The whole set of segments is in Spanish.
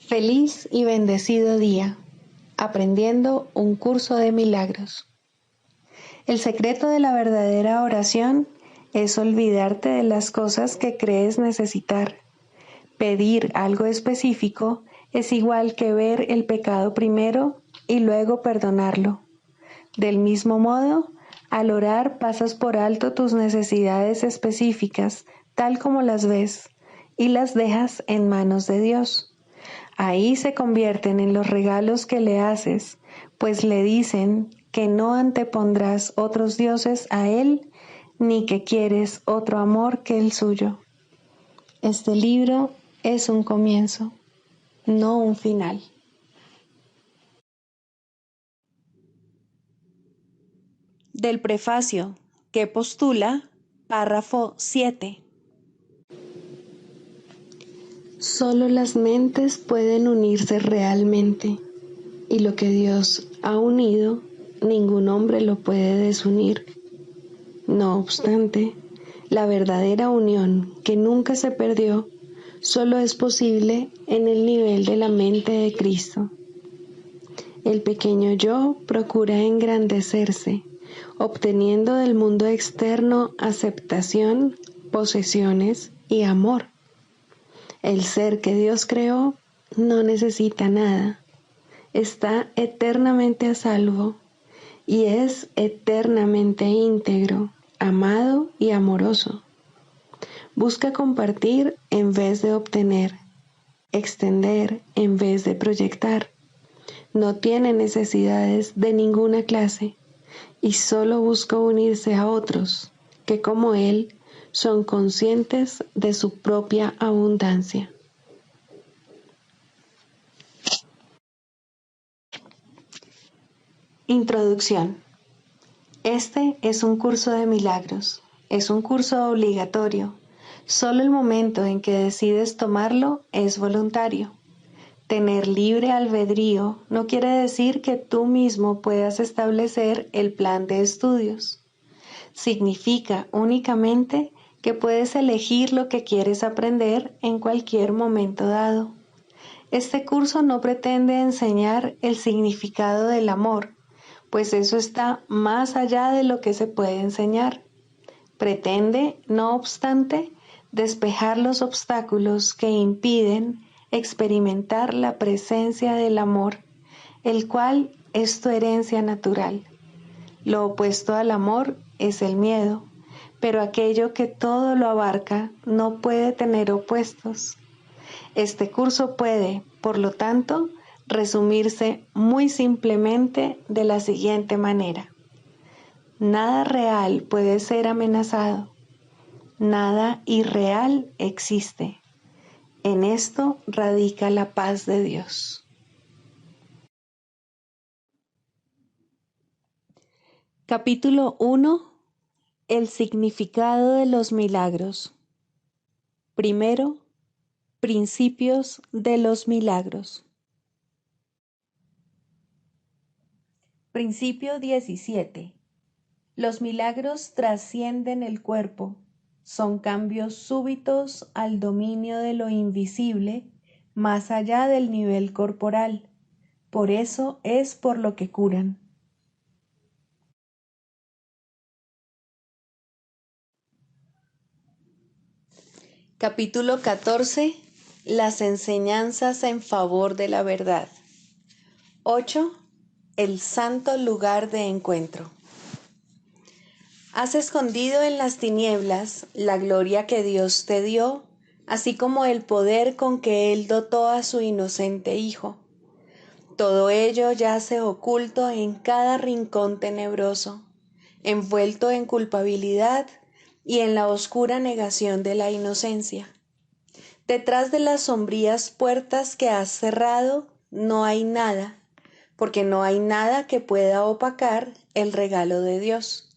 Feliz y bendecido día, aprendiendo un curso de milagros. El secreto de la verdadera oración es olvidarte de las cosas que crees necesitar. Pedir algo específico es igual que ver el pecado primero y luego perdonarlo. Del mismo modo, al orar pasas por alto tus necesidades específicas, tal como las ves, y las dejas en manos de Dios. Ahí se convierten en los regalos que le haces, pues le dicen que no antepondrás otros dioses a Él, ni que quieres otro amor que el suyo. Este libro es un comienzo, no un final. Del prefacio, que postula, párrafo 7. Solo las mentes pueden unirse realmente, y lo que Dios ha unido, ningún hombre lo puede desunir. No obstante, la verdadera unión, que nunca se perdió, solo es posible en el nivel de la mente de Cristo. El pequeño yo procura engrandecerse, obteniendo del mundo externo aceptación, posesiones y amor. El ser que Dios creó no necesita nada, está eternamente a salvo y es eternamente íntegro, amado y amoroso. Busca compartir en vez de obtener, extender en vez de proyectar. No tiene necesidades de ninguna clase y solo busca unirse a otros que, como él, son conscientes de su propia abundancia. Introducción. Este es un curso de milagros. Es un curso obligatorio. Solo el momento en que decides tomarlo es voluntario. Tener libre albedrío no quiere decir que tú mismo puedas establecer el plan de estudios. Significa únicamente que puedes elegir lo que quieres aprender en cualquier momento dado. Este curso no pretende enseñar el significado del amor, pues eso está más allá de lo que se puede enseñar. Pretende, no obstante, despejar los obstáculos que impiden experimentar la presencia del amor, el cual es tu herencia natural. Lo opuesto al amor es el miedo, pero aquello que todo lo abarca no puede tener opuestos. Este curso puede, por lo tanto, resumirse muy simplemente de la siguiente manera. Nada real puede ser amenazado. Nada irreal existe. En esto radica la paz de Dios. Capítulo 1. El significado de los milagros. Primero, principios de los milagros. Principio 17. Los milagros trascienden el cuerpo, son cambios súbitos al dominio de lo invisible, más allá del nivel corporal. Por eso es por lo que curan. Capítulo 14. Las enseñanzas en favor de la verdad. 8. El santo lugar de encuentro. Has escondido en las tinieblas la gloria que Dios te dio, así como el poder con que Él dotó a su inocente Hijo. Todo ello yace oculto en cada rincón tenebroso, envuelto en culpabilidad y en la oscura negación de la inocencia. Detrás de las sombrías puertas que has cerrado no hay nada, porque no hay nada que pueda opacar el regalo de Dios.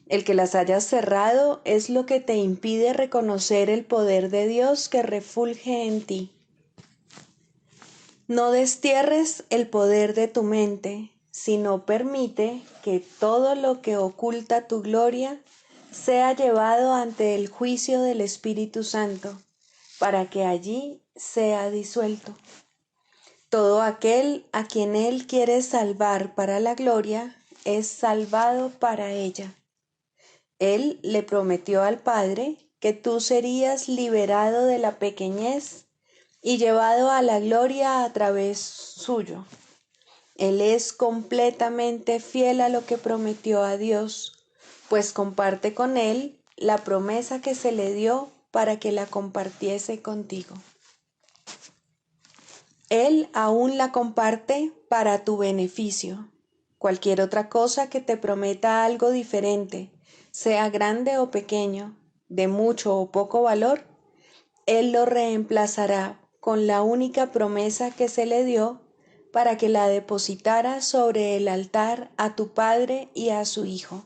El que las hayas cerrado es lo que te impide reconocer el poder de Dios que refulge en ti. No destierres el poder de tu mente, sino permite que todo lo que oculta tu gloria sea llevado ante el juicio del Espíritu Santo, para que allí sea disuelto. Todo aquel a quien Él quiere salvar para la gloria es salvado para ella. Él le prometió al Padre que tú serías liberado de la pequeñez y llevado a la gloria a través suyo. Él es completamente fiel a lo que prometió a Dios, pues comparte con Él la promesa que se le dio para que la compartiese contigo. Él aún la comparte para tu beneficio. Cualquier otra cosa que te prometa algo diferente, sea grande o pequeño, de mucho o poco valor, Él lo reemplazará con la única promesa que se le dio para que la depositara sobre el altar a tu Padre y a su Hijo.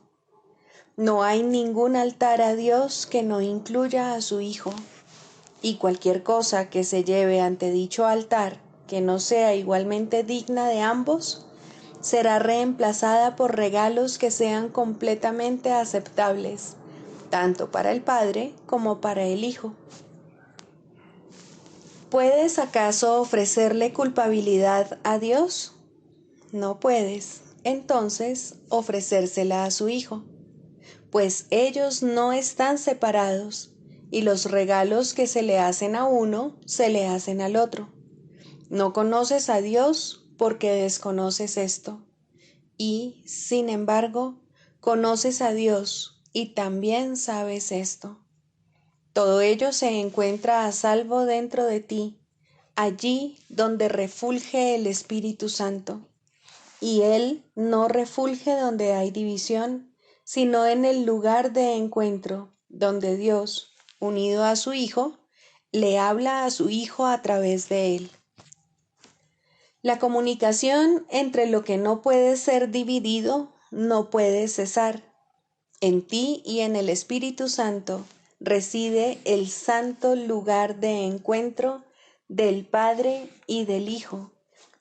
No hay ningún altar a Dios que no incluya a su Hijo, y cualquier cosa que se lleve ante dicho altar que no sea igualmente digna de ambos, será reemplazada por regalos que sean completamente aceptables, tanto para el Padre como para el Hijo. ¿Puedes acaso ofrecerle culpabilidad a Dios? No puedes, entonces, ofrecérsela a su Hijo, pues ellos no están separados, y los regalos que se le hacen a uno, se le hacen al otro. No conoces a Dios porque desconoces esto, y, sin embargo, conoces a Dios y también sabes esto. Todo ello se encuentra a salvo dentro de ti, allí donde refulge el Espíritu Santo. Y Él no refulge donde hay división, sino en el lugar de encuentro, donde Dios, unido a su Hijo, le habla a su Hijo a través de Él. La comunicación entre lo que no puede ser dividido no puede cesar. En ti y en el Espíritu Santo reside el santo lugar de encuentro del Padre y del Hijo,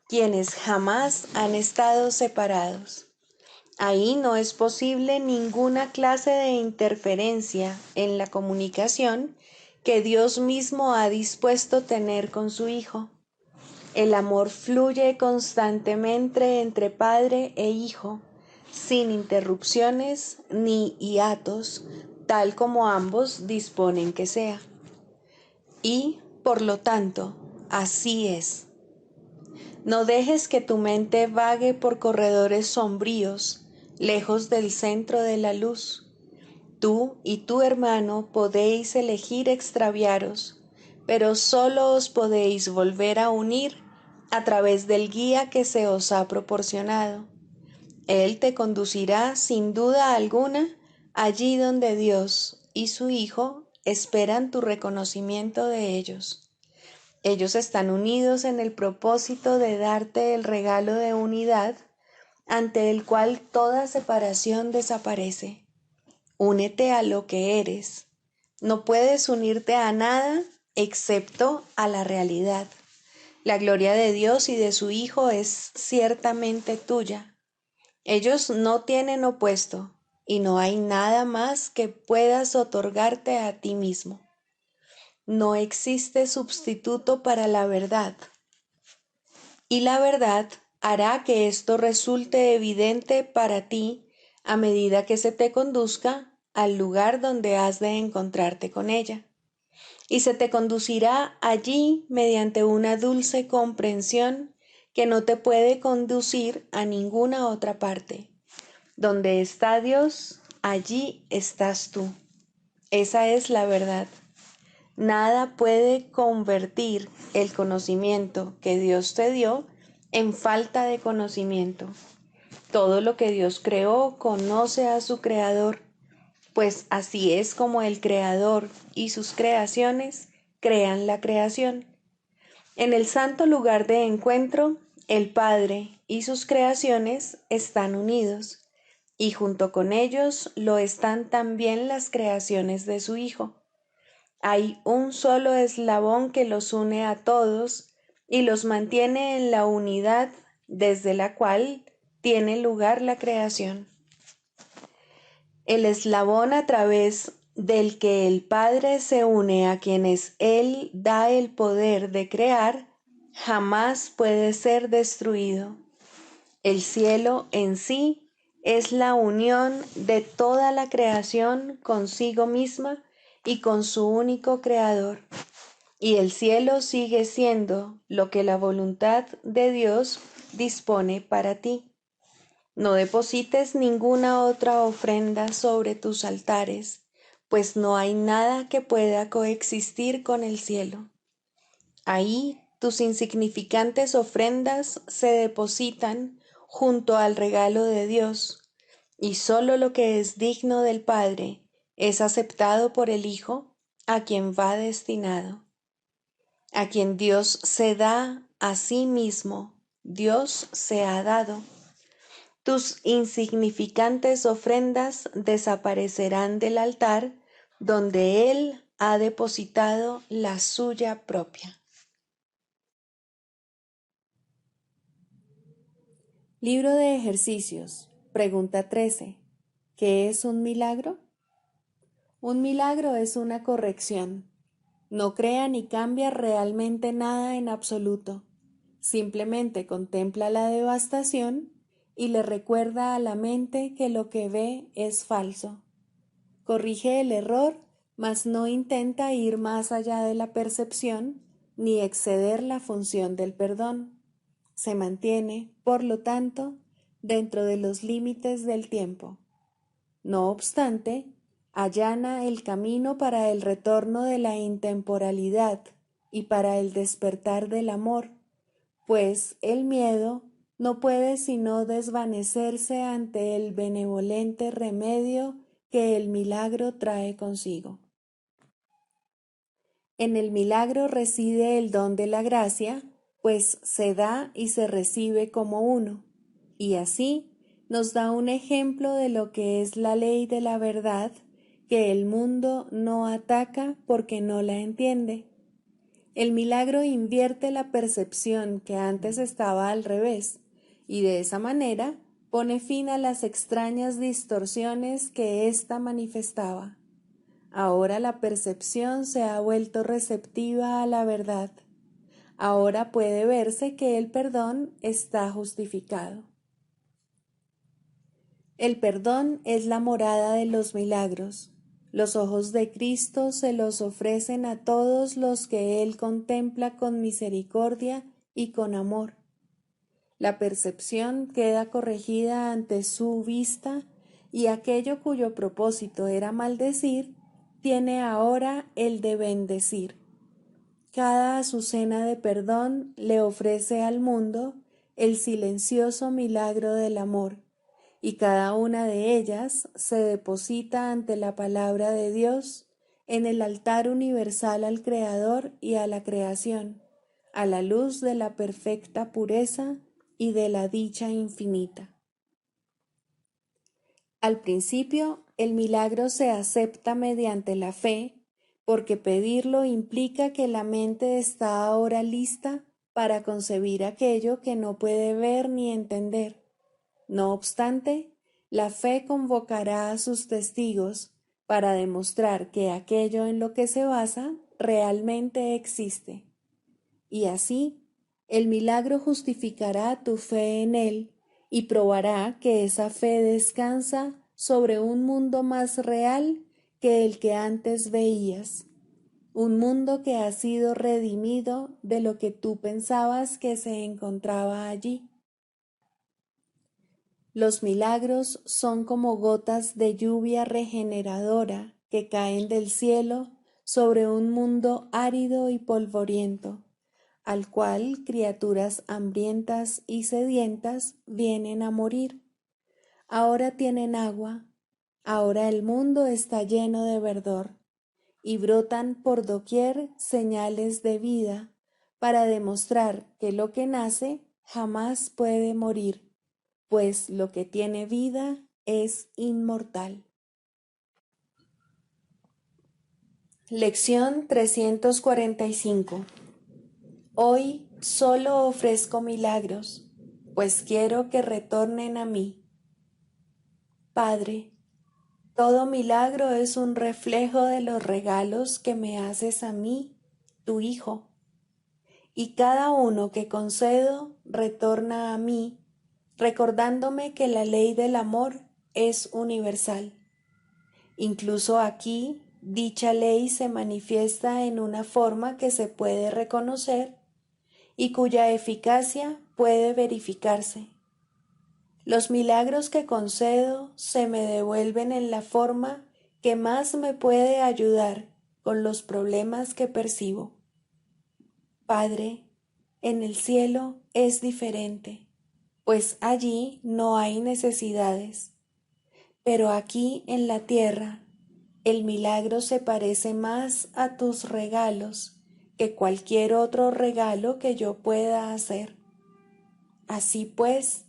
quienes jamás han estado separados. Ahí no es posible ninguna clase de interferencia en la comunicación que Dios mismo ha dispuesto tener con su Hijo. El amor fluye constantemente entre Padre e Hijo, sin interrupciones ni hiatos, tal como ambos disponen que sea. Y, por lo tanto, así es. No dejes que tu mente vague por corredores sombríos, lejos del centro de la luz. Tú y tu hermano podéis elegir extraviaros, pero solo os podéis volver a unir a través del guía que se os ha proporcionado. Él te conducirá sin duda alguna allí donde Dios y su Hijo esperan tu reconocimiento de ellos. Ellos están unidos en el propósito de darte el regalo de unidad ante el cual toda separación desaparece. Únete a lo que eres. No puedes unirte a nada excepto a la realidad. La gloria de Dios y de su Hijo es ciertamente tuya. Ellos no tienen opuesto, y no hay nada más que puedas otorgarte a ti mismo. No existe sustituto para la verdad, y la verdad hará que esto resulte evidente para ti a medida que se te conduzca al lugar donde has de encontrarte con ella, y se te conducirá allí mediante una dulce comprensión que no te puede conducir a ninguna otra parte. Donde está Dios, allí estás tú. Esa es la verdad. Nada puede convertir el conocimiento que Dios te dio en falta de conocimiento. Todo lo que Dios creó conoce a su Creador, pues así es como el Creador y sus creaciones crean la creación. En el santo lugar de encuentro, el Padre y sus creaciones están unidos, y junto con ellos lo están también las creaciones de su Hijo. Hay un solo eslabón que los une a todos y los mantiene en la unidad desde la cual tiene lugar la creación. El eslabón a través del que el Padre se une a quienes Él da el poder de crear jamás puede ser destruido. El cielo en sí es la unión de toda la creación consigo misma y con su único creador. Y el cielo sigue siendo lo que la voluntad de Dios dispone para ti. No deposites ninguna otra ofrenda sobre tus altares, pues no hay nada que pueda coexistir con el cielo. Ahí tus insignificantes ofrendas se depositan junto al regalo de Dios, y sólo lo que es digno del Padre es aceptado por el Hijo, a quien va destinado. A quien Dios se da a sí mismo, Dios se ha dado. Tus insignificantes ofrendas desaparecerán del altar donde Él ha depositado la suya propia. Libro de ejercicios. Pregunta 13. ¿Qué es un milagro? Un milagro es una corrección. No crea ni cambia realmente nada en absoluto. Simplemente contempla la devastación y le recuerda a la mente que lo que ve es falso. Corrige el error, mas no intenta ir más allá de la percepción ni exceder la función del perdón. Se mantiene, por lo tanto, dentro de los límites del tiempo. No obstante, allana el camino para el retorno de la intemporalidad y para el despertar del amor, pues el miedo no puede sino desvanecerse ante el benevolente remedio que el milagro trae consigo. En el milagro reside el don de la gracia, pues se da y se recibe como uno, y así nos da un ejemplo de lo que es la ley de la verdad, que el mundo no ataca porque no la entiende. El milagro invierte la percepción que antes estaba al revés, y de esa manera pone fin a las extrañas distorsiones que ésta manifestaba. Ahora la percepción se ha vuelto receptiva a la verdad. Ahora puede verse que el perdón está justificado. El perdón es la morada de los milagros. Los ojos de Cristo se los ofrecen a todos los que Él contempla con misericordia y con amor. La percepción queda corregida ante su vista y aquello cuyo propósito era maldecir, tiene ahora el de bendecir. Cada azucena de perdón le ofrece al mundo el silencioso milagro del amor, y cada una de ellas se deposita ante la palabra de Dios en el altar universal al Creador y a la creación, a la luz de la perfecta pureza y de la dicha infinita. Al principio, el milagro se acepta mediante la fe, porque pedirlo implica que la mente está ahora lista para concebir aquello que no puede ver ni entender. No obstante, la fe convocará a sus testigos para demostrar que aquello en lo que se basa realmente existe. Y así, el milagro justificará tu fe en él y probará que esa fe descansa sobre un mundo más real que el que antes veías, un mundo que ha sido redimido de lo que tú pensabas que se encontraba allí. Los milagros son como gotas de lluvia regeneradora que caen del cielo sobre un mundo árido y polvoriento, al cual criaturas hambrientas y sedientas vienen a morir. Ahora tienen agua, ahora el mundo está lleno de verdor, y brotan por doquier señales de vida para demostrar que lo que nace jamás puede morir, pues lo que tiene vida es inmortal. Lección 345. Hoy solo ofrezco milagros, pues quiero que retornen a mí. Padre, todo milagro es un reflejo de los regalos que me haces a mí, tu Hijo, y cada uno que concedo retorna a mí, recordándome que la ley del amor es universal. Incluso aquí, dicha ley se manifiesta en una forma que se puede reconocer y cuya eficacia puede verificarse. Los milagros que concedo se me devuelven en la forma que más me puede ayudar con los problemas que percibo. Padre, en el cielo es diferente, pues allí no hay necesidades. Pero aquí en la tierra, el milagro se parece más a tus regalos que cualquier otro regalo que yo pueda hacer. Así pues,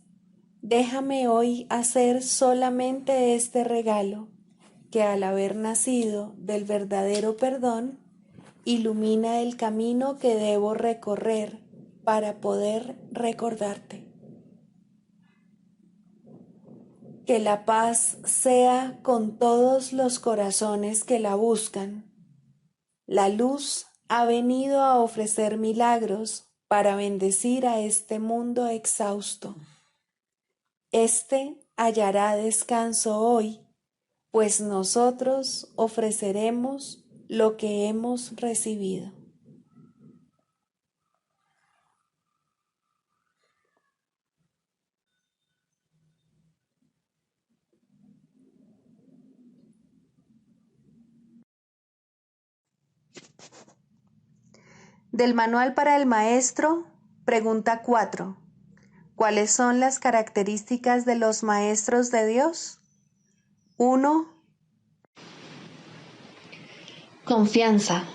déjame hoy hacer solamente este regalo, que al haber nacido del verdadero perdón, ilumina el camino que debo recorrer para poder recordarte. Que la paz sea con todos los corazones que la buscan. La luz ha venido a ofrecer milagros para bendecir a este mundo exhausto. Este hallará descanso hoy, pues nosotros ofreceremos lo que hemos recibido. Del Manual para el Maestro, pregunta 4. ¿Cuáles son las características de los maestros de Dios? 1. Confianza.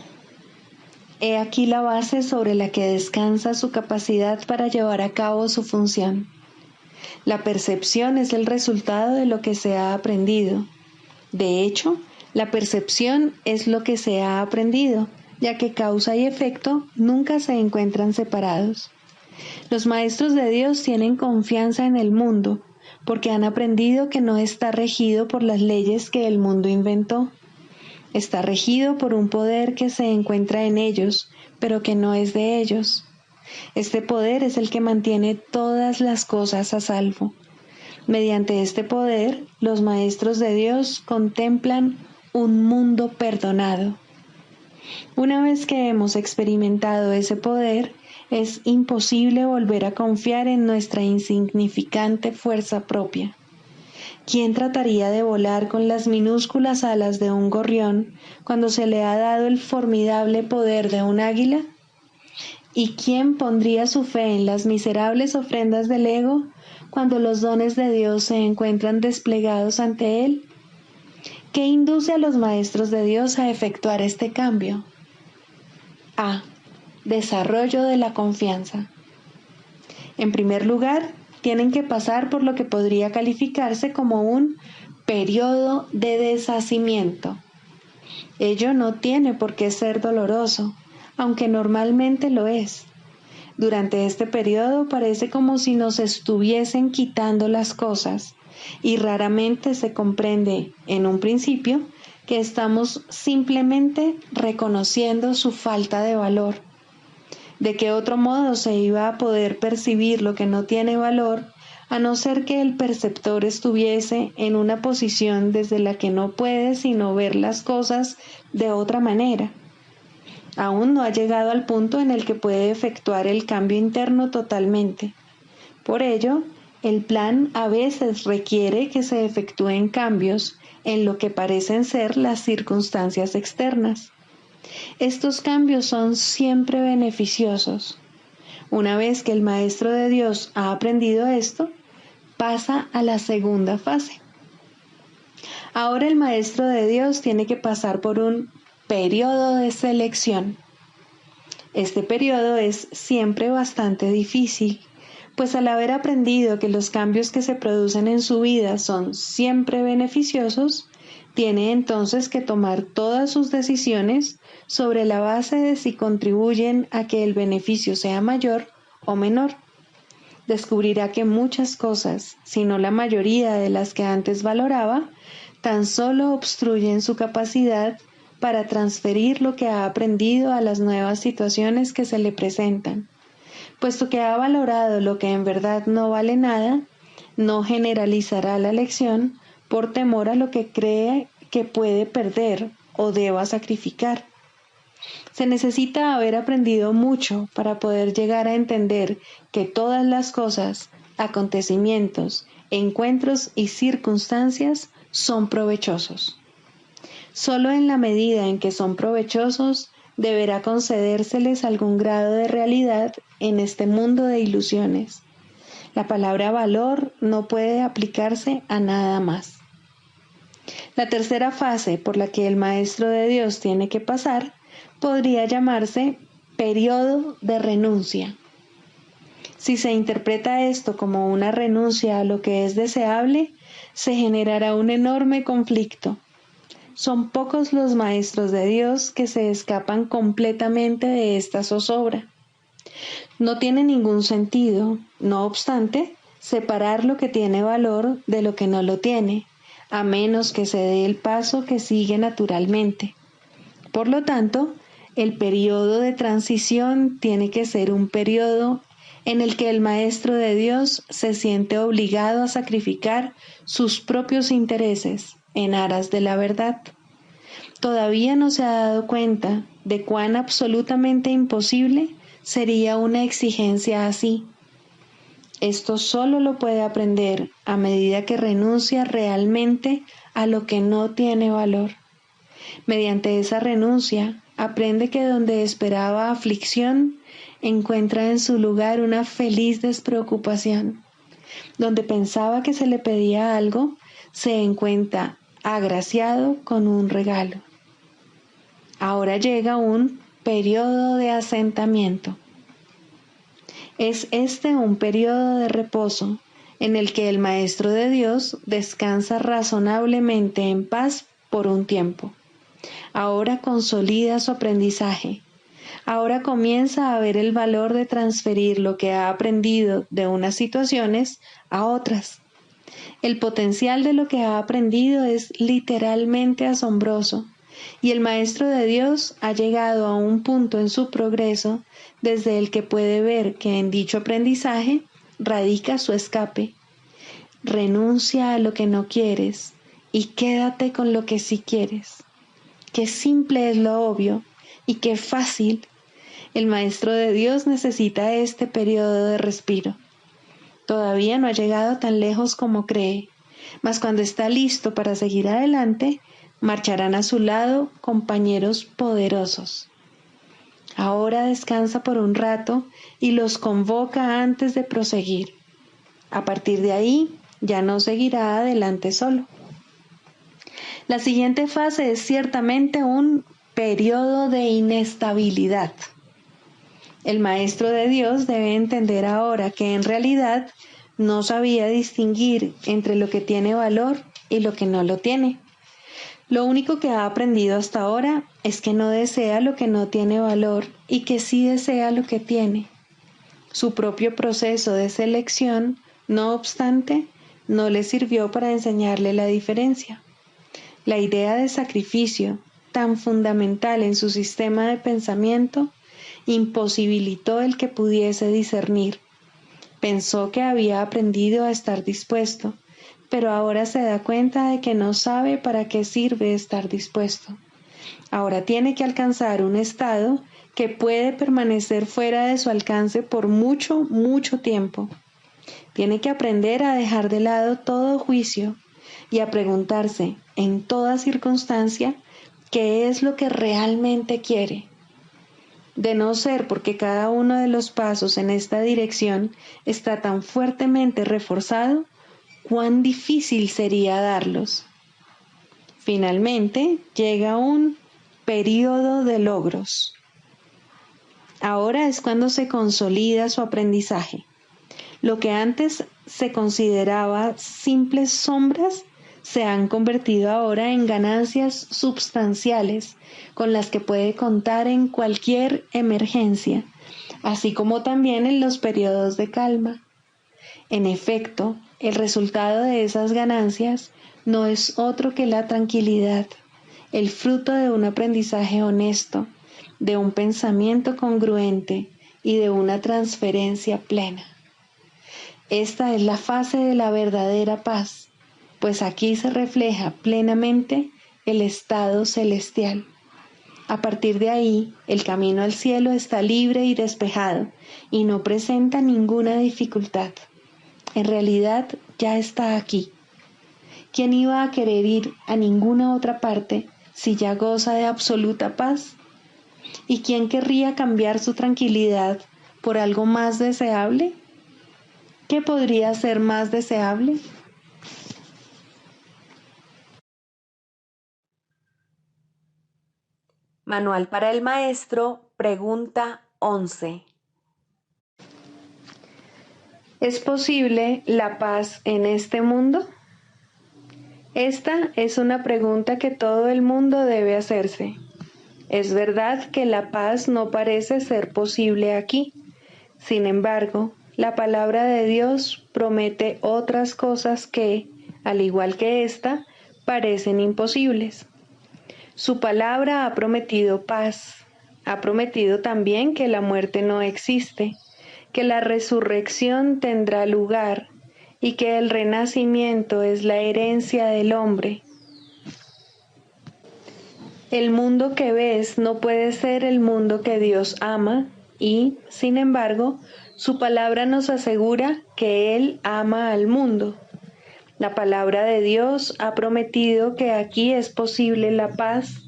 He aquí la base sobre la que descansa su capacidad para llevar a cabo su función. La percepción es el resultado de lo que se ha aprendido. De hecho, la percepción es lo que se ha aprendido, ya que causa y efecto nunca se encuentran separados. Los maestros de Dios tienen confianza en el mundo, porque han aprendido que no está regido por las leyes que el mundo inventó. Está regido por un poder que se encuentra en ellos, pero que no es de ellos. Este poder es el que mantiene todas las cosas a salvo. Mediante este poder, los maestros de Dios contemplan un mundo perdonado. Una vez que hemos experimentado ese poder, es imposible volver a confiar en nuestra insignificante fuerza propia. ¿Quién trataría de volar con las minúsculas alas de un gorrión cuando se le ha dado el formidable poder de un águila? ¿Y quién pondría su fe en las miserables ofrendas del ego cuando los dones de Dios se encuentran desplegados ante él? ¿Qué induce a los maestros de Dios a efectuar este cambio? A. Desarrollo de la confianza. En primer lugar, tienen que pasar por lo que podría calificarse como un periodo de deshacimiento. Ello no tiene por qué ser doloroso, aunque normalmente lo es. Durante este periodo parece como si nos estuviesen quitando las cosas, y raramente se comprende, en un principio, que estamos simplemente reconociendo su falta de valor. ¿De qué otro modo se iba a poder percibir lo que no tiene valor, a no ser que el perceptor estuviese en una posición desde la que no puede sino ver las cosas de otra manera? Aún no ha llegado al punto en el que puede efectuar el cambio interno totalmente. Por ello, el plan a veces requiere que se efectúen cambios en lo que parecen ser las circunstancias externas. Estos cambios son siempre beneficiosos. Una vez que el Maestro de Dios ha aprendido esto, pasa a la segunda fase. Ahora el Maestro de Dios tiene que pasar por un periodo de selección. Este periodo es siempre bastante difícil, pues al haber aprendido que los cambios que se producen en su vida son siempre beneficiosos, tiene entonces que tomar todas sus decisiones sobre la base de si contribuyen a que el beneficio sea mayor o menor. Descubrirá que muchas cosas, si no la mayoría de las que antes valoraba, tan solo obstruyen su capacidad para transferir lo que ha aprendido a las nuevas situaciones que se le presentan. Puesto que ha valorado lo que en verdad no vale nada, no generalizará la lección por temor a lo que cree que puede perder o deba sacrificar. Se necesita haber aprendido mucho para poder llegar a entender que todas las cosas, acontecimientos, encuentros y circunstancias son provechosos. Solo en la medida en que son provechosos, deberá concedérseles algún grado de realidad en este mundo de ilusiones. La palabra valor no puede aplicarse a nada más. La tercera fase por la que el Maestro de Dios tiene que pasar podría llamarse periodo de renuncia. Si se interpreta esto como una renuncia a lo que es deseable, se generará un enorme conflicto. Son pocos los maestros de Dios que se escapan completamente de esta zozobra. No tiene ningún sentido, no obstante, separar lo que tiene valor de lo que no lo tiene, a menos que se dé el paso que sigue naturalmente. Por lo tanto, el periodo de transición tiene que ser un periodo en el que el Maestro de Dios se siente obligado a sacrificar sus propios intereses en aras de la verdad. Todavía no se ha dado cuenta de cuán absolutamente imposible sería una exigencia así. Esto solo lo puede aprender a medida que renuncia realmente a lo que no tiene valor. Mediante esa renuncia, aprende que donde esperaba aflicción, encuentra en su lugar una feliz despreocupación. Donde pensaba que se le pedía algo, se encuentra agraciado con un regalo. Ahora llega un periodo de asentamiento. Es este un periodo de reposo en el que el Maestro de Dios descansa razonablemente en paz por un tiempo. Ahora consolida su aprendizaje. Ahora comienza a ver el valor de transferir lo que ha aprendido de unas situaciones a otras. El potencial de lo que ha aprendido es literalmente asombroso, y el Maestro de Dios ha llegado a un punto en su progreso desde el que puede ver que en dicho aprendizaje radica su escape. Renuncia a lo que no quieres y quédate con lo que sí quieres. Qué simple es lo obvio y qué fácil. El Maestro de Dios necesita este periodo de respiro. Todavía no ha llegado tan lejos como cree, mas cuando está listo para seguir adelante, marcharán a su lado compañeros poderosos. Ahora descansa por un rato y los convoca antes de proseguir. A partir de ahí, ya no seguirá adelante solo. La siguiente fase es ciertamente un periodo de inestabilidad. El Maestro de Dios debe entender ahora que en realidad no sabía distinguir entre lo que tiene valor y lo que no lo tiene. Lo único que ha aprendido hasta ahora es que no desea lo que no tiene valor y que sí desea lo que tiene. Su propio proceso de selección, no obstante, no le sirvió para enseñarle la diferencia. La idea de sacrificio, tan fundamental en su sistema de pensamiento, imposibilitó el que pudiese discernir. Pensó que había aprendido a estar dispuesto, pero ahora se da cuenta de que no sabe para qué sirve estar dispuesto. Ahora tiene que alcanzar un estado que puede permanecer fuera de su alcance por mucho, mucho tiempo. Tiene que aprender a dejar de lado todo juicio y a preguntarse en toda circunstancia qué es lo que realmente quiere. De no ser porque cada uno de los pasos en esta dirección está tan fuertemente reforzado, cuán difícil sería darlos. Finalmente, llega un periodo de logros. Ahora es cuando se consolida su aprendizaje. Lo que antes se consideraba simples sombras se han convertido ahora en ganancias substanciales con las que puede contar en cualquier emergencia, así como también en los periodos de calma. En efecto, el resultado de esas ganancias no es otro que la tranquilidad, el fruto de un aprendizaje honesto, de un pensamiento congruente y de una transferencia plena. Esta es la fase de la verdadera paz, pues aquí se refleja plenamente el estado celestial. A partir de ahí, el camino al cielo está libre y despejado y no presenta ninguna dificultad. En realidad, ya está aquí. ¿Quién iba a querer ir a ninguna otra parte si ya goza de absoluta paz? ¿Y quién querría cambiar su tranquilidad por algo más deseable? ¿Qué podría ser más deseable? Manual para el maestro, pregunta 11. ¿Es posible la paz en este mundo? Esta es una pregunta que todo el mundo debe hacerse. Es verdad que la paz no parece ser posible aquí. Sin embargo, la palabra de Dios promete otras cosas que, al igual que esta, parecen imposibles. Su palabra ha prometido paz. Ha prometido también que la muerte no existe, que la resurrección tendrá lugar y que el renacimiento es la herencia del hombre. El mundo que ves no puede ser el mundo que Dios ama y, sin embargo, su palabra nos asegura que Él ama al mundo. La palabra de Dios ha prometido que aquí es posible la paz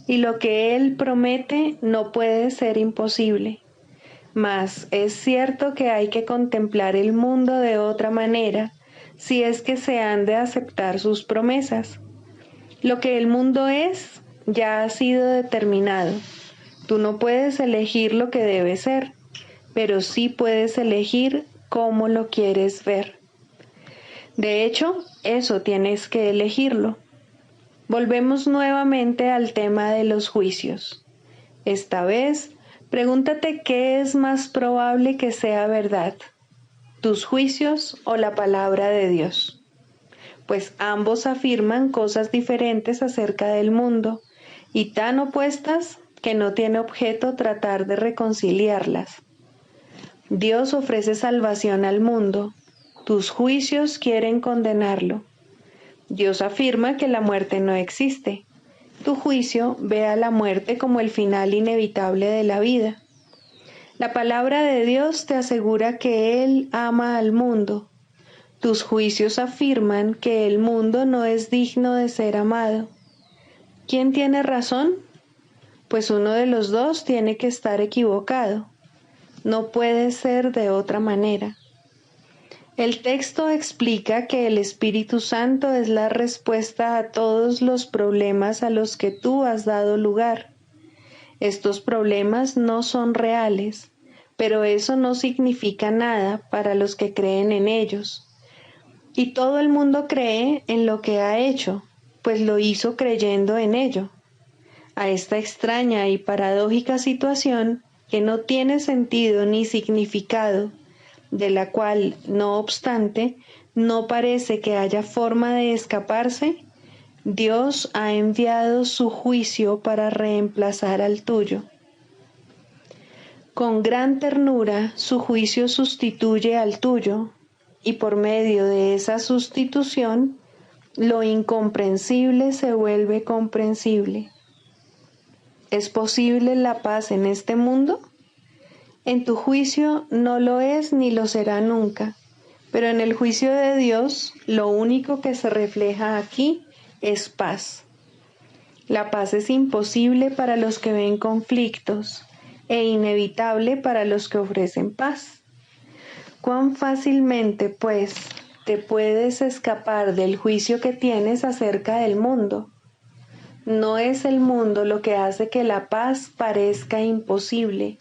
y lo que Él promete no puede ser imposible. Mas es cierto que hay que contemplar el mundo de otra manera si es que se han de aceptar sus promesas. Lo que el mundo es ya ha sido determinado. Tú no puedes elegir lo que debe ser, pero sí puedes elegir cómo lo quieres ver. De hecho, eso tienes que elegirlo. Volvemos nuevamente al tema de los juicios. Esta vez, pregúntate qué es más probable que sea verdad, tus juicios o la palabra de Dios. Pues ambos afirman cosas diferentes acerca del mundo y tan opuestas que no tiene objeto tratar de reconciliarlas. Dios ofrece salvación al mundo, tus juicios quieren condenarlo. Dios afirma que la muerte no existe. Tu juicio ve a la muerte como el final inevitable de la vida. La palabra de Dios te asegura que Él ama al mundo. Tus juicios afirman que el mundo no es digno de ser amado. ¿Quién tiene razón? Pues uno de los dos tiene que estar equivocado. No puede ser de otra manera. El texto explica que el Espíritu Santo es la respuesta a todos los problemas a los que tú has dado lugar. Estos problemas no son reales, pero eso no significa nada para los que creen en ellos. Y todo el mundo cree en lo que ha hecho, pues lo hizo creyendo en ello. A esta extraña y paradójica situación, que no tiene sentido ni significado, de la cual, no obstante, no parece que haya forma de escaparse, Dios ha enviado su juicio para reemplazar al tuyo. Con gran ternura, su juicio sustituye al tuyo, y por medio de esa sustitución, lo incomprensible se vuelve comprensible. ¿Es posible la paz en este mundo? En tu juicio no lo es ni lo será nunca, pero en el juicio de Dios lo único que se refleja aquí es paz. La paz es imposible para los que ven conflictos e inevitable para los que ofrecen paz. ¿Cuán fácilmente, pues, te puedes escapar del juicio que tienes acerca del mundo? No es el mundo lo que hace que la paz parezca imposible.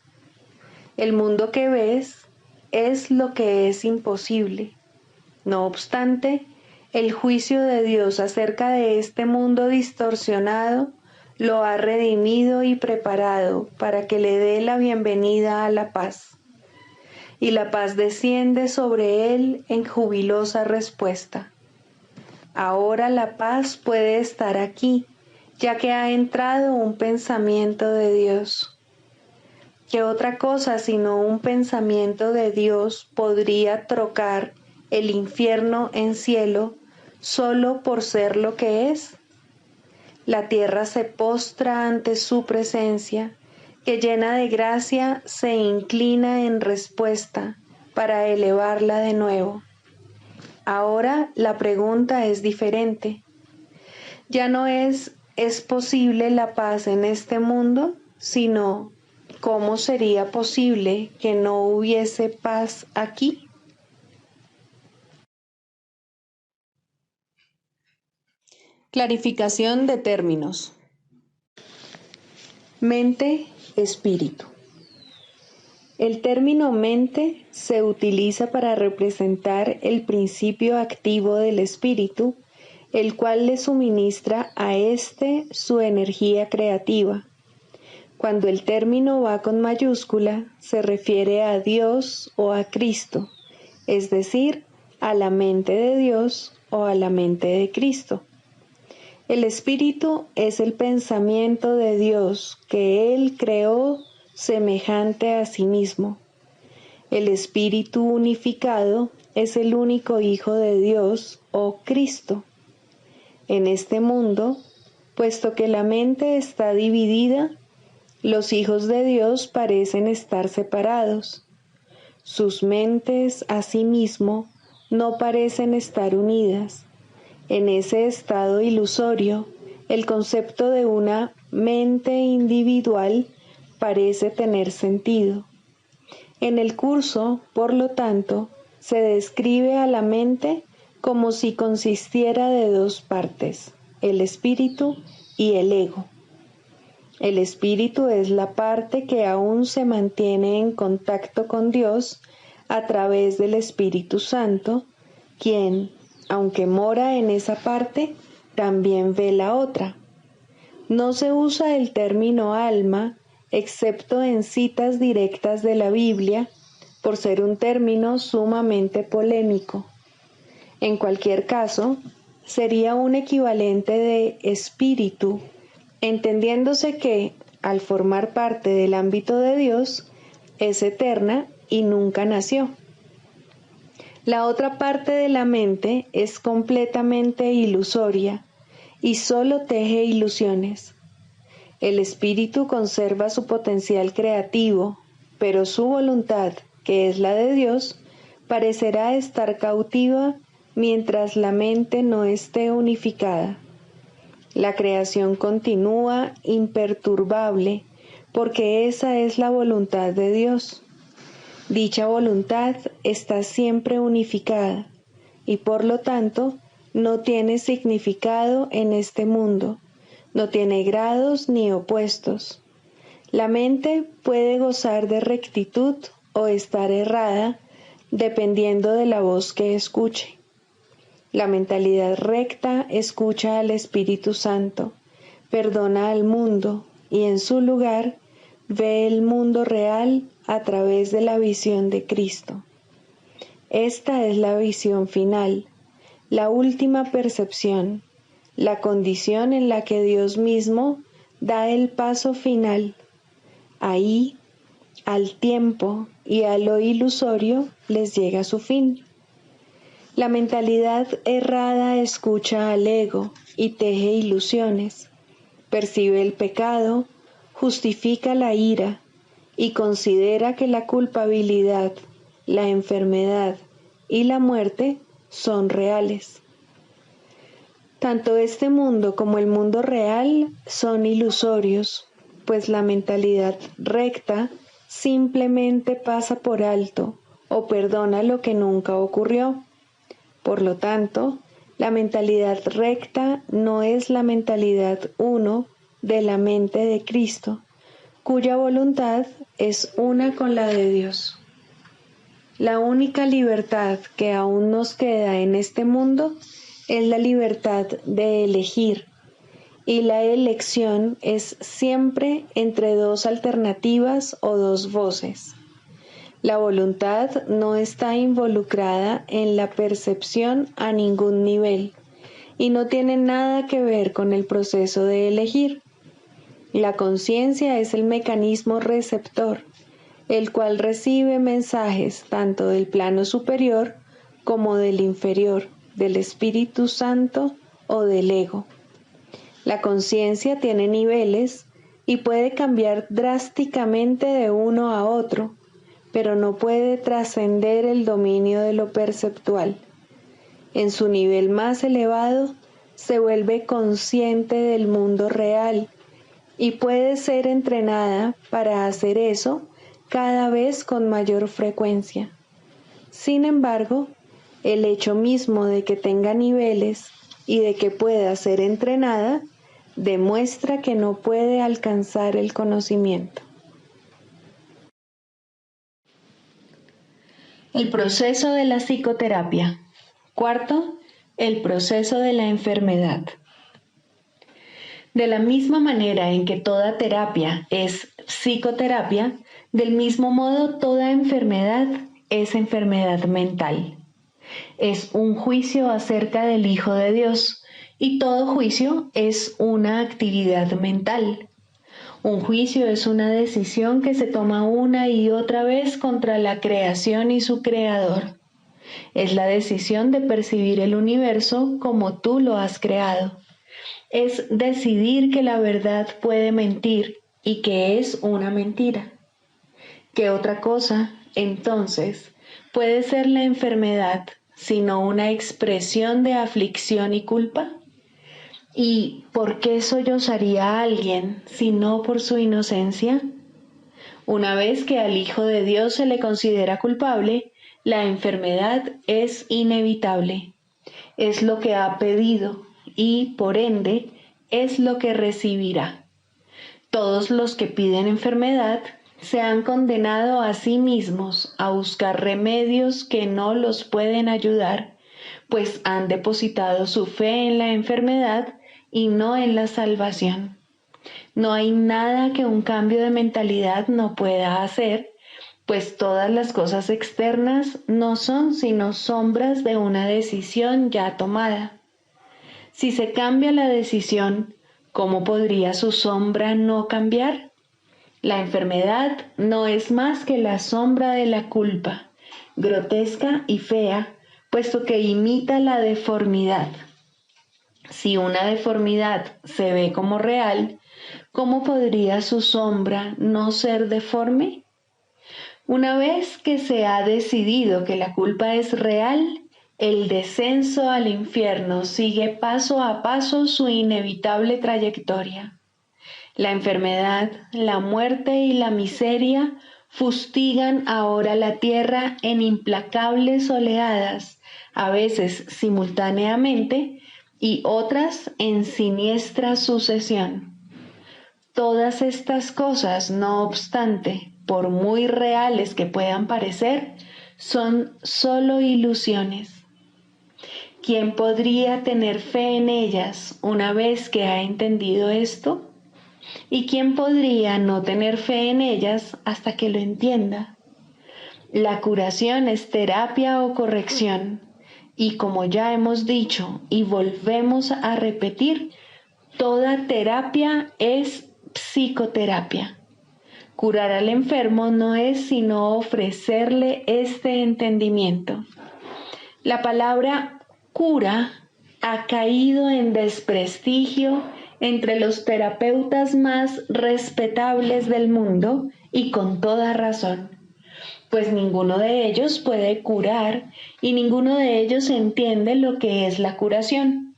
El mundo que ves es lo que es imposible. No obstante, el juicio de Dios acerca de este mundo distorsionado lo ha redimido y preparado para que le dé la bienvenida a la paz. Y la paz desciende sobre él en jubilosa respuesta. Ahora la paz puede estar aquí, ya que ha entrado un pensamiento de Dios. ¿Qué otra cosa sino un pensamiento de Dios podría trocar el infierno en cielo solo por ser lo que es? La tierra se postra ante su presencia, que llena de gracia se inclina en respuesta para elevarla de nuevo. Ahora la pregunta es diferente. Ya no ¿es posible la paz en este mundo? Sino, ¿cómo sería posible que no hubiese paz aquí? Clarificación de términos. Mente, espíritu. El término mente se utiliza para representar el principio activo del espíritu, el cual le suministra a éste su energía creativa. Cuando el término va con mayúscula, se refiere a Dios o a Cristo, es decir, a la mente de Dios o a la mente de Cristo. El espíritu es el pensamiento de Dios que Él creó semejante a sí mismo. El espíritu unificado es el único Hijo de Dios o Cristo. En este mundo, puesto que la mente está dividida, los hijos de Dios parecen estar separados. Sus mentes, asimismo, no parecen estar unidas. En ese estado ilusorio, el concepto de una mente individual parece tener sentido. En el curso, por lo tanto, se describe a la mente como si consistiera de dos partes, el espíritu y el ego. El espíritu es la parte que aún se mantiene en contacto con Dios a través del Espíritu Santo, quien, aunque mora en esa parte, también ve la otra. No se usa el término alma, excepto en citas directas de la Biblia, por ser un término sumamente polémico. En cualquier caso, sería un equivalente de espíritu, entendiéndose que, al formar parte del ámbito de Dios, es eterna y nunca nació. La otra parte de la mente es completamente ilusoria y solo teje ilusiones. El espíritu conserva su potencial creativo, pero su voluntad, que es la de Dios, parecerá estar cautiva mientras la mente no esté unificada. La creación continúa imperturbable porque esa es la voluntad de Dios. Dicha voluntad está siempre unificada y por lo tanto no tiene significado en este mundo, no tiene grados ni opuestos. La mente puede gozar de rectitud o estar errada dependiendo de la voz que escuche. La mentalidad recta escucha al Espíritu Santo, perdona al mundo y en su lugar ve el mundo real a través de la visión de Cristo. Esta es la visión final, la última percepción, la condición en la que Dios mismo da el paso final. Ahí, al tiempo y a lo ilusorio les llega su fin. La mentalidad errada escucha al ego y teje ilusiones, percibe el pecado, justifica la ira y considera que la culpabilidad, la enfermedad y la muerte son reales. Tanto este mundo como el mundo real son ilusorios, pues la mentalidad recta simplemente pasa por alto o perdona lo que nunca ocurrió. Por lo tanto, la mentalidad recta no es la mentalidad uno de la mente de Cristo, cuya voluntad es una con la de Dios. La única libertad que aún nos queda en este mundo es la libertad de elegir, y la elección es siempre entre dos alternativas o dos voces. La voluntad no está involucrada en la percepción a ningún nivel y no tiene nada que ver con el proceso de elegir. La conciencia es el mecanismo receptor el cual recibe mensajes tanto del plano superior como del inferior, del Espíritu Santo o del ego. La conciencia tiene niveles y puede cambiar drásticamente de uno a otro, pero no puede trascender el dominio de lo perceptual. En su nivel más elevado, se vuelve consciente del mundo real y puede ser entrenada para hacer eso cada vez con mayor frecuencia. Sin embargo, el hecho mismo de que tenga niveles y de que pueda ser entrenada demuestra que no puede alcanzar el conocimiento. El proceso de la psicoterapia. Cuarto, el proceso de la enfermedad. De la misma manera en que toda terapia es psicoterapia, del mismo modo toda enfermedad es enfermedad mental. Es un juicio acerca del Hijo de Dios, y todo juicio es una actividad mental. Un juicio es una decisión que se toma una y otra vez contra la creación y su creador. Es la decisión de percibir el universo como tú lo has creado. Es decidir que la verdad puede mentir y que es una mentira. ¿Qué otra cosa, entonces, puede ser la enfermedad sino una expresión de aflicción y culpa? ¿Y por qué sollozaría a alguien si no por su inocencia? Una vez que al Hijo de Dios se le considera culpable, la enfermedad es inevitable. Es lo que ha pedido y, por ende, es lo que recibirá. Todos los que piden enfermedad se han condenado a sí mismos a buscar remedios que no los pueden ayudar, pues han depositado su fe en la enfermedad y no en la salvación. No hay nada que un cambio de mentalidad no pueda hacer, pues todas las cosas externas no son sino sombras de una decisión ya tomada. Si se cambia la decisión, ¿cómo podría su sombra no cambiar? La enfermedad no es más que la sombra de la culpa, grotesca y fea, puesto que imita la deformidad. Si una deformidad se ve como real, ¿cómo podría su sombra no ser deforme? Una vez que se ha decidido que la culpa es real, el descenso al infierno sigue paso a paso su inevitable trayectoria. La enfermedad, la muerte y la miseria fustigan ahora la tierra en implacables oleadas, a veces simultáneamente y otras en siniestra sucesión. Todas estas cosas, no obstante, por muy reales que puedan parecer, son solo ilusiones. ¿Quién podría tener fe en ellas una vez que ha entendido esto? ¿Y quién podría no tener fe en ellas hasta que lo entienda? La curación es terapia o corrección, y como ya hemos dicho y volvemos a repetir, toda terapia es psicoterapia. Curar al enfermo no es sino ofrecerle este entendimiento. La palabra cura ha caído en desprestigio entre los terapeutas más respetables del mundo y con toda razón, pues ninguno de ellos puede curar y ninguno de ellos entiende lo que es la curación.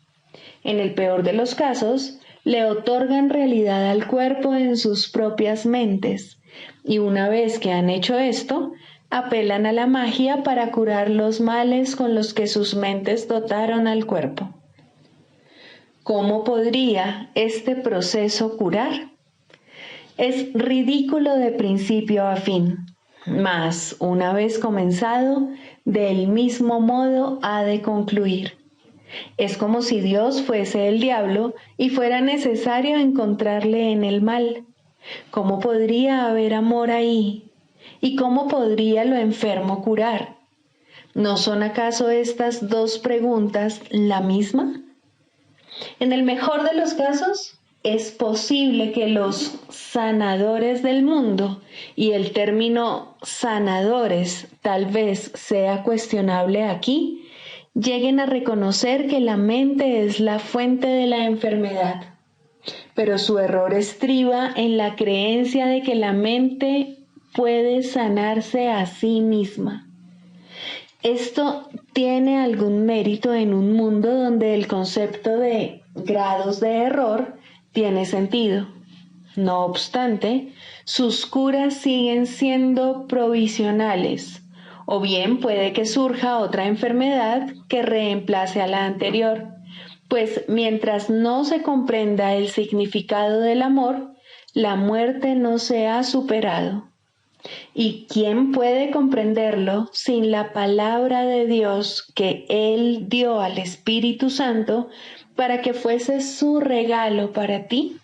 En el peor de los casos, le otorgan realidad al cuerpo en sus propias mentes, y una vez que han hecho esto, apelan a la magia para curar los males con los que sus mentes dotaron al cuerpo. ¿Cómo podría este proceso curar? Es ridículo de principio a fin, mas una vez comenzado, del mismo modo ha de concluir. Es como si Dios fuese el diablo y fuera necesario encontrarle en el mal. ¿Cómo podría haber amor ahí? ¿Y cómo podría lo enfermo curar? ¿No son acaso estas dos preguntas la misma? En el mejor de los casos, es posible que los sanadores del mundo, y el término sanadores tal vez sea cuestionable aquí, lleguen a reconocer que la mente es la fuente de la enfermedad. Pero su error estriba en la creencia de que la mente puede sanarse a sí misma. Esto tiene algún mérito en un mundo donde el concepto de grados de error tiene sentido. No obstante, sus curas siguen siendo provisionales, o bien puede que surja otra enfermedad que reemplace a la anterior, pues mientras no se comprenda el significado del amor, la muerte no se ha superado. ¿Y quién puede comprenderlo sin la palabra de Dios que Él dio al Espíritu Santo para que fuese su regalo para ti?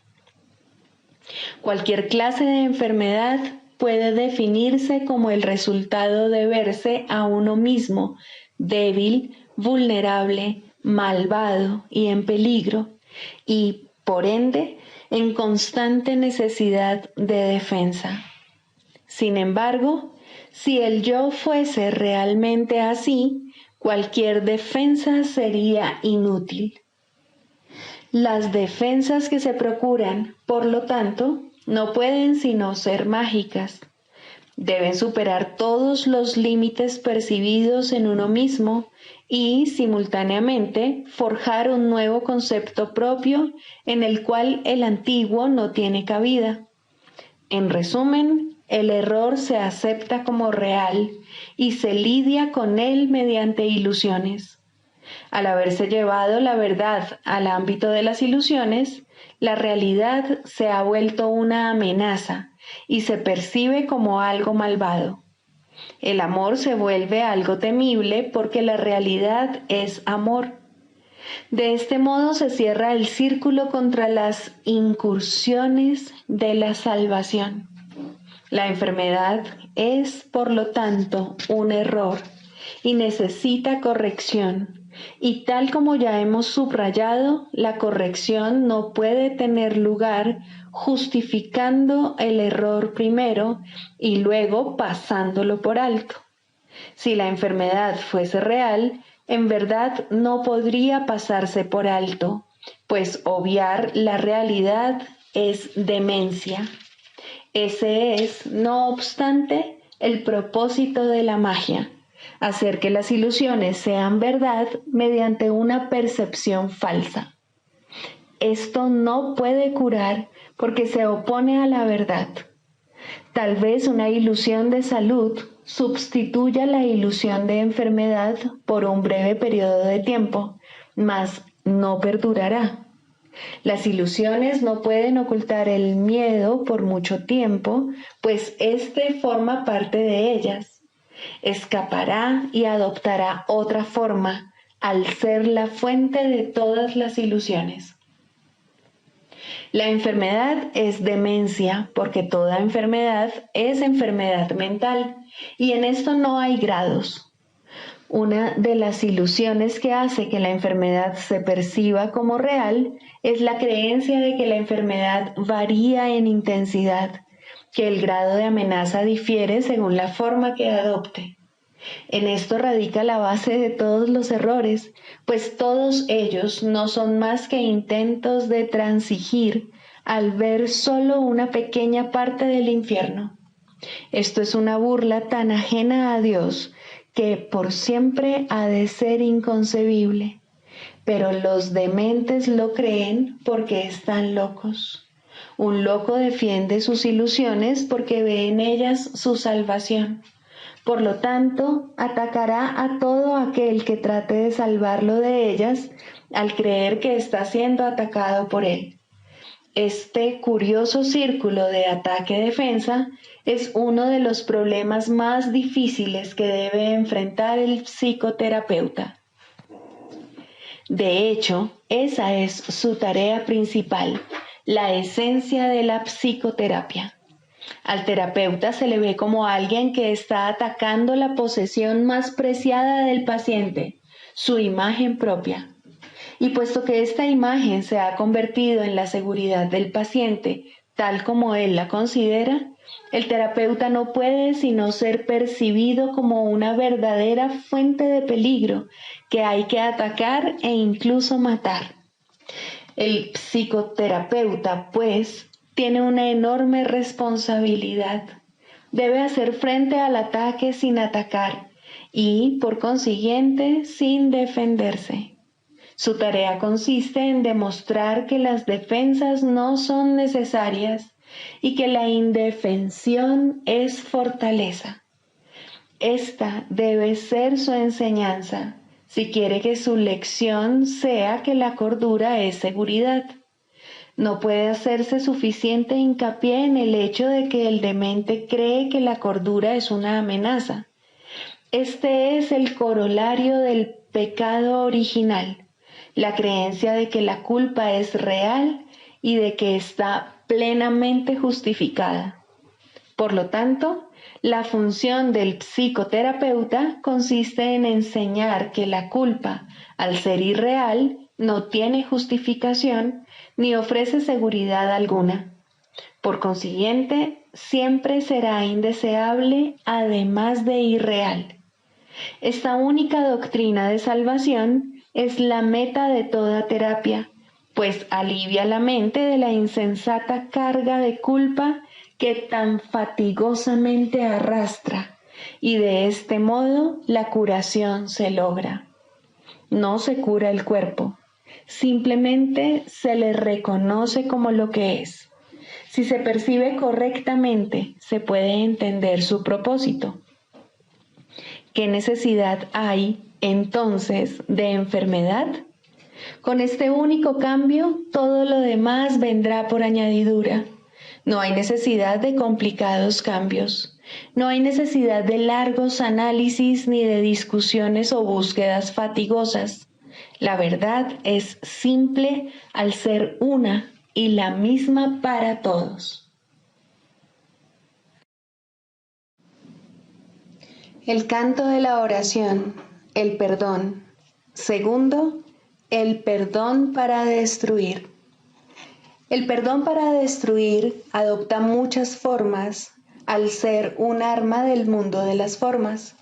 Cualquier clase de enfermedad puede definirse como el resultado de verse a uno mismo débil, vulnerable, malvado y en peligro, y, por ende, en constante necesidad de defensa. Sin embargo, si el yo fuese realmente así, cualquier defensa sería inútil. Las defensas que se procuran, por lo tanto, no pueden sino ser mágicas. Deben superar todos los límites percibidos en uno mismo y, simultáneamente, forjar un nuevo concepto propio en el cual el antiguo no tiene cabida. En resumen, el error se acepta como real y se lidia con él mediante ilusiones. Al haberse llevado la verdad al ámbito de las ilusiones, la realidad se ha vuelto una amenaza y se percibe como algo malvado. El amor se vuelve algo temible porque la realidad es amor. De este modo se cierra el círculo contra las incursiones de la salvación. La enfermedad es, por lo tanto, un error y necesita corrección. Y tal como ya hemos subrayado, la corrección no puede tener lugar justificando el error primero y luego pasándolo por alto. Si la enfermedad fuese real, en verdad no podría pasarse por alto, pues obviar la realidad es demencia. Ese es, no obstante, el propósito de la magia, hacer que las ilusiones sean verdad mediante una percepción falsa. Esto no puede curar porque se opone a la verdad. Tal vez una ilusión de salud sustituya la ilusión de enfermedad por un breve periodo de tiempo, mas no perdurará. Las ilusiones no pueden ocultar el miedo por mucho tiempo, pues éste forma parte de ellas. Escapará y adoptará otra forma al ser la fuente de todas las ilusiones. La enfermedad es demencia porque toda enfermedad es enfermedad mental y en esto no hay grados. Una de las ilusiones que hace que la enfermedad se perciba como real es la creencia de que la enfermedad varía en intensidad, que el grado de amenaza difiere según la forma que adopte. En esto radica la base de todos los errores, pues todos ellos no son más que intentos de transigir al ver solo una pequeña parte del infierno. Esto es una burla tan ajena a Dios que por siempre ha de ser inconcebible. Pero los dementes lo creen porque están locos. Un loco defiende sus ilusiones porque ve en ellas su salvación. Por lo tanto, atacará a todo aquel que trate de salvarlo de ellas al creer que está siendo atacado por él. Este curioso círculo de ataque-defensa es uno de los problemas más difíciles que debe enfrentar el psicoterapeuta. De hecho, esa es su tarea principal, la esencia de la psicoterapia. Al terapeuta se le ve como alguien que está atacando la posesión más preciada del paciente, su imagen propia. Y puesto que esta imagen se ha convertido en la seguridad del paciente, tal como él la considera, el terapeuta no puede sino ser percibido como una verdadera fuente de peligro que hay que atacar e incluso matar. El psicoterapeuta, pues, tiene una enorme responsabilidad. Debe hacer frente al ataque sin atacar y, por consiguiente, sin defenderse. Su tarea consiste en demostrar que las defensas no son necesarias y que la indefensión es fortaleza. Esta debe ser su enseñanza, si quiere que su lección sea que la cordura es seguridad. No puede hacerse suficiente hincapié en el hecho de que el demente cree que la cordura es una amenaza. Este es el corolario del pecado original, la creencia de que la culpa es real y de que está plenamente justificada. Por lo tanto, la función del psicoterapeuta consiste en enseñar que la culpa, al ser irreal, no tiene justificación ni ofrece seguridad alguna. Por consiguiente, siempre será indeseable, además de irreal. Esta única doctrina de salvación es la meta de toda terapia, pues alivia la mente de la insensata carga de culpa que tan fatigosamente arrastra, y de este modo la curación se logra. No se cura el cuerpo, simplemente se le reconoce como lo que es. Si se percibe correctamente, se puede entender su propósito. ¿Qué necesidad hay, entonces, de enfermedad? Con este único cambio, todo lo demás vendrá por añadidura. No hay necesidad de complicados cambios. No hay necesidad de largos análisis ni de discusiones o búsquedas fatigosas. La verdad es simple al ser una y la misma para todos. El canto de la oración, el perdón. Segundo, el perdón para destruir. El perdón para destruir adopta muchas formas al ser un arma del mundo de las formas.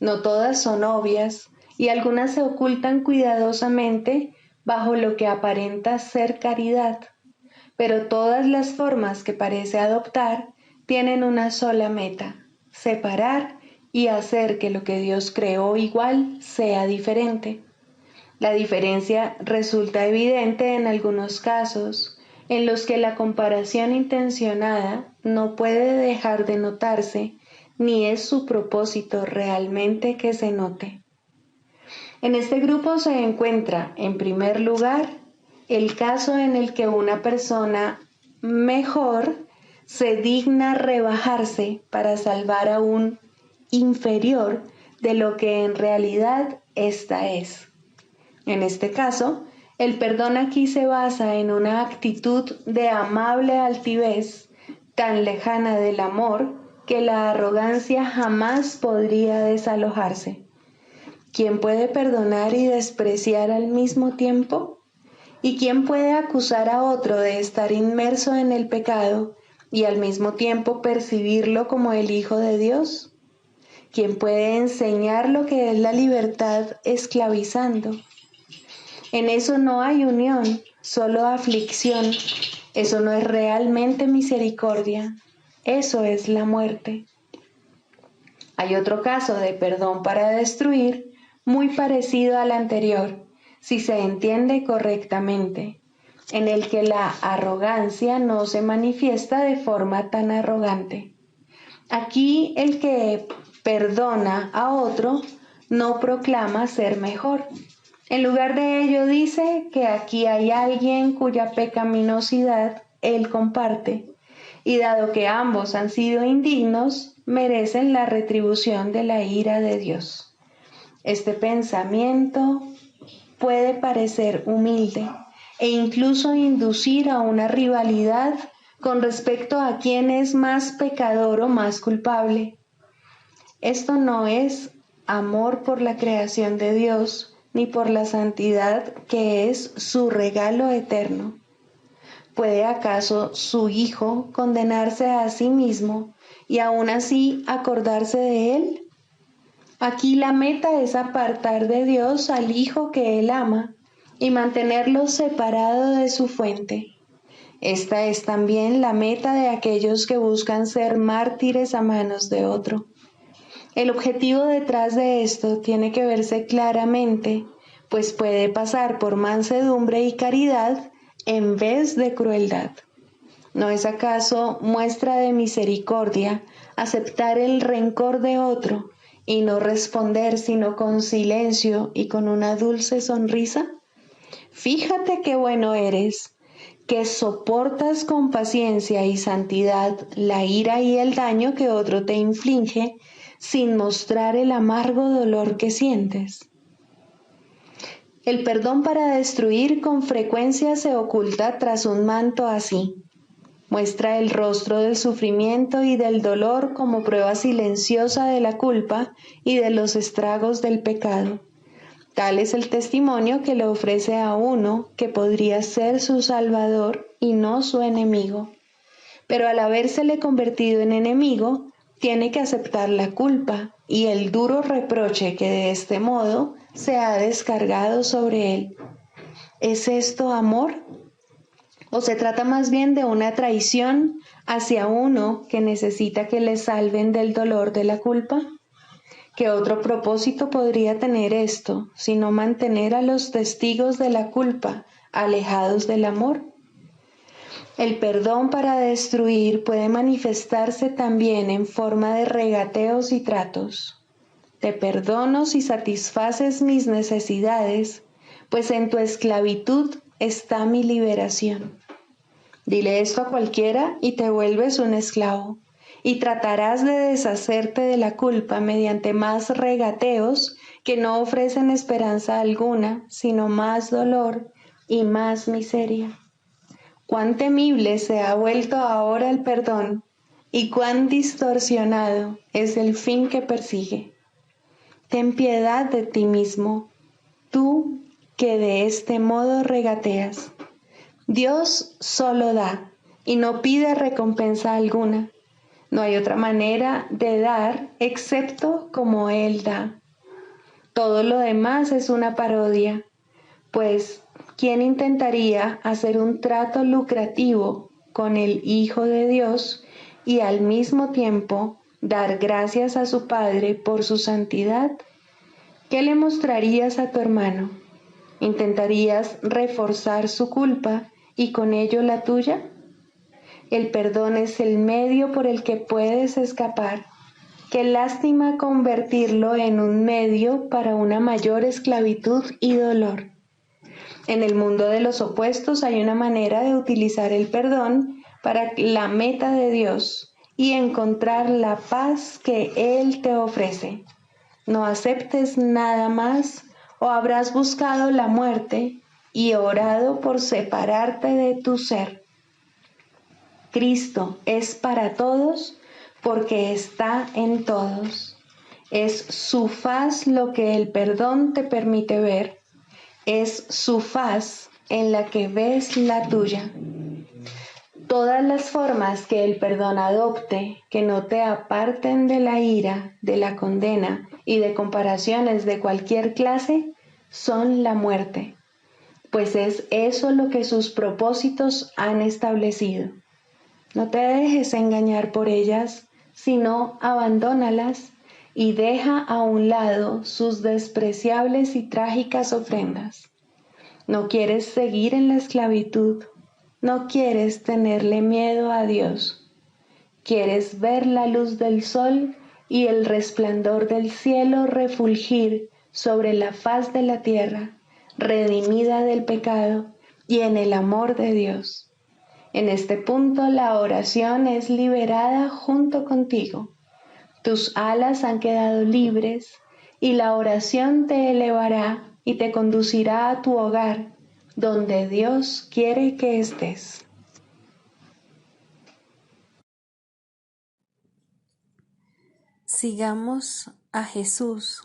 No todas son obvias y algunas se ocultan cuidadosamente bajo lo que aparenta ser caridad. Pero todas las formas que parece adoptar tienen una sola meta: separar y hacer que lo que Dios creó igual sea diferente. La diferencia resulta evidente en algunos casos, en los que la comparación intencionada no puede dejar de notarse, ni es su propósito realmente que se note. En este grupo se encuentra, en primer lugar, el caso en el que una persona mejor se digna rebajarse para salvar a un inferior de lo que en realidad ésta es. En este caso, el perdón aquí se basa en una actitud de amable altivez, tan lejana del amor que la arrogancia jamás podría desalojarse. ¿Quién puede perdonar y despreciar al mismo tiempo? ¿Y quién puede acusar a otro de estar inmerso en el pecado y al mismo tiempo percibirlo como el Hijo de Dios? ¿Quién puede enseñar lo que es la libertad esclavizando? En eso no hay unión, solo aflicción. Eso no es realmente misericordia, eso es la muerte. Hay otro caso de perdón para destruir, muy parecido al anterior, si se entiende correctamente, en el que la arrogancia no se manifiesta de forma tan arrogante. Aquí el que perdona a otro no proclama ser mejor. En lugar de ello dice que aquí hay alguien cuya pecaminosidad él comparte, y dado que ambos han sido indignos, merecen la retribución de la ira de Dios. Este pensamiento puede parecer humilde e incluso inducir a una rivalidad con respecto a quién es más pecador o más culpable. Esto no es amor por la creación de Dios, ni por la santidad que es su regalo eterno. ¿Puede acaso su Hijo condenarse a sí mismo y aún así acordarse de él? Aquí la meta es apartar de Dios al Hijo que él ama y mantenerlo separado de su fuente. Esta es también la meta de aquellos que buscan ser mártires a manos de otro. El objetivo detrás de esto tiene que verse claramente, pues puede pasar por mansedumbre y caridad en vez de crueldad. ¿No es acaso muestra de misericordia aceptar el rencor de otro y no responder sino con silencio y con una dulce sonrisa? Fíjate qué bueno eres, que soportas con paciencia y santidad la ira y el daño que otro te inflige sin mostrar el amargo dolor que sientes. El perdón para destruir con frecuencia se oculta tras un manto así. Muestra el rostro del sufrimiento y del dolor como prueba silenciosa de la culpa y de los estragos del pecado. Tal es el testimonio que le ofrece a uno que podría ser su salvador y no su enemigo. Pero al habérsele convertido en enemigo, tiene que aceptar la culpa y el duro reproche que de este modo se ha descargado sobre él. ¿Es esto amor? ¿O se trata más bien de una traición hacia uno que necesita que le salven del dolor de la culpa? ¿Qué otro propósito podría tener esto, sino mantener a los testigos de la culpa alejados del amor? El perdón para destruir puede manifestarse también en forma de regateos y tratos. Te perdono si satisfaces mis necesidades, pues en tu esclavitud está mi liberación. Dile esto a cualquiera y te vuelves un esclavo, y tratarás de deshacerte de la culpa mediante más regateos que no ofrecen esperanza alguna, sino más dolor y más miseria. Cuán temible se ha vuelto ahora el perdón y cuán distorsionado es el fin que persigue. Ten piedad de ti mismo, tú que de este modo regateas. Dios solo da y no pide recompensa alguna. No hay otra manera de dar excepto como Él da. Todo lo demás es una parodia, pues ¿quién intentaría hacer un trato lucrativo con el Hijo de Dios y al mismo tiempo dar gracias a su Padre por su santidad? ¿Qué le mostrarías a tu hermano? ¿Intentarías reforzar su culpa y con ello la tuya? El perdón es el medio por el que puedes escapar. Qué lástima convertirlo en un medio para una mayor esclavitud y dolor. En el mundo de los opuestos hay una manera de utilizar el perdón para la meta de Dios y encontrar la paz que Él te ofrece. No aceptes nada más o habrás buscado la muerte y orado por separarte de tu ser. Cristo es para todos porque está en todos. Es su faz lo que el perdón te permite ver. Es su faz en la que ves la tuya. Todas las formas que el perdón adopte, que no te aparten de la ira, de la condena y de comparaciones de cualquier clase, son la muerte, pues es eso lo que sus propósitos han establecido. No te dejes engañar por ellas, sino abandónalas y deja a un lado sus despreciables y trágicas ofrendas. No quieres seguir en la esclavitud, no quieres tenerle miedo a Dios. Quieres ver la luz del sol y el resplandor del cielo refulgir sobre la faz de la tierra, redimida del pecado y en el amor de Dios. En este punto la oración es liberada junto contigo. Tus alas han quedado libres y la oración te elevará y te conducirá a tu hogar, donde Dios quiere que estés. Sigamos a Jesús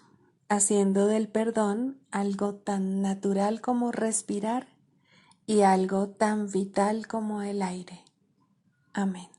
haciendo del perdón algo tan natural como respirar y algo tan vital como el aire. Amén.